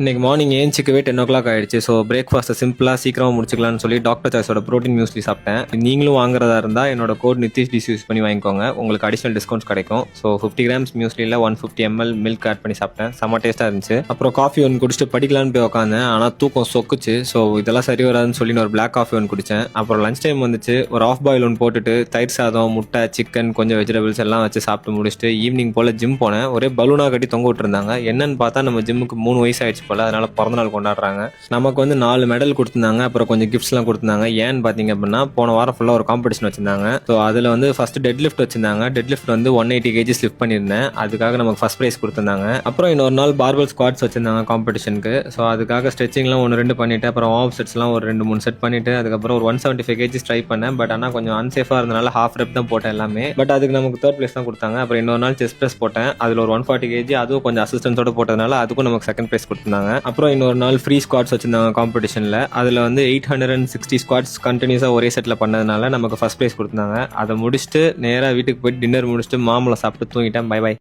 இன்னைக்கு morning ஏஞ்சிக்கவே 10 o'clock ஆயிடுச்சு. So பிரேக்ஃபாஸ்ட்டை சிம்பிளாக சீக்கிரமாக முடிச்சுக்கலாம்னு சொல்லி டாக்டர் சாய்ஸோட ப்ரோட்டீன் மியூஸ்லி சாப்பிட்டேன். நீங்களும் வாங்குறதா இருந்தால் என்னோட கோட் நிதிஷ் டிஸ் யூஸ் பண்ணி வாங்கிக்கோங்க. உங்களுக்கு அடிஷனல் டிஸ்கவுண்ட்ஸ் கிடைக்கும். ஸோ 50 grams மியூஸ்லியில் 150 ml மில்க் ஆட் பண்ணி சாப்பிட்டேன். செம்ம டேஸ்ட்டாக இருந்துச்சு. அப்புறம் காஃபி ஒன்று குடிச்சிட்டு படிக்கலான்னு போய் உட்காந்தேன். ஆனால் தூக்கம் சொக்குச்சு. ஸோ இதெல்லாம் சரி வராதுன்னு சொல்லி நான் ஒரு பிளாக் காஃபி ஒன்று குடித்தேன். அப்புறம் லஞ்ச் டைம் வந்துச்சு. ஒரு ஆஃப் பாயில் ஒன்று போட்டுட்டு தயிர் சாதம், முட்டை, சிக்கன், கொஞ்சம் வெஜிடபிள்ஸ் எல்லாம் வச்சு சாப்பிட்டு முடிச்சுட்டு ஈவினிங் போல் ஜிம் போனேன். ஒரே பலூனாக கட்டி தொங்க விட்டுருந்தாங்க. என்னன்னு பார்த்தா நம்ம ஜிம்முக்கு 3 வயசு ஆயிடுச்சு போல. அதனால பிறந்த கொண்டாடுறாங்க. நமக்கு வந்து 4 மெடல் கொடுத்திருந்தாங்க. அப்புறம் கொஞ்சம் கிஃப்ட்ஸ்லாம் கொடுத்திருந்தாங்க. ஏன்னு பாத்தீங்க அப்படின்னா போன வாரம் ஃபுல்லா ஒரு காம்படிஷன் வச்சிருந்தாங்க. ஸோ அதுல வந்து ஃபர்ஸ்ட் டெட் லிஃப்ட் வச்சிருந்தாங்க. டெட் லிஃப்ட் வந்து 180 kgs லிஃப்ட் பண்ணியிருந்தேன். அதுக்காக நமக்கு ஃபர்ஸ்ட் பிரைஸ் கொடுத்திருந்தாங்க. அப்புறம் இன்னொரு நாள் பார்பல் ஸ்குவாட்ஸ் வச்சிருந்தாங்க காம்படிஷனுக்கு. ஸோ அதுக்காக ஸ்ட்ரெச்சிங்லாம் 1-2 பண்ணிட்டு அப்புறம் ஆஃப் செட்ஸ்லாம் ஒரு 2-3 செட் பண்ணிட்டு அதுக்கப்புறம் ஒரு 175 kgs ட்ரை பண்ணேன். பட் ஆனால் கொஞ்சம் அன்சேஃபா இருந்தனால ஹாஃப் ரெப் தான் போட்டேன் எல்லாமே. பட் அதுக்கு நமக்கு 3rd பிளேஸ் தான் கொடுத்தாங்க. அப்புறம் இன்னொரு நாள் செஸ்ட் பிரஸ் போட்டேன். அதுல ஒரு 140 kg அதுவும் கொஞ்சம் அசிஸ்டன்ஸோட போட்டதுனால அதுக்கும் நமக்கு 2nd பிரைஸ் கொடுத்திருந்தாங்க. அப்புறம் இன்னொரு நாள் ஃப்ரீ ஸ்குவாட்ஸ் வச்சிருந்தாங்க காம்படிஷன்ல. அதுல வந்து 860 ஸ்குவாட்ஸ் கண்டினியூஸா ஒரே செட்ல பண்ணதுனால நமக்கு ஃபர்ஸ்ட் பிரைஸ் கொடுத்தாங்க. அதை முடிச்சுட்டு நேரா வீட்டுக்கு போயிட்டு டின்னர் முடிச்சுட்டு மாம்பழம் சாப்பிட்டு தூங்கிட்டேன். Bye by.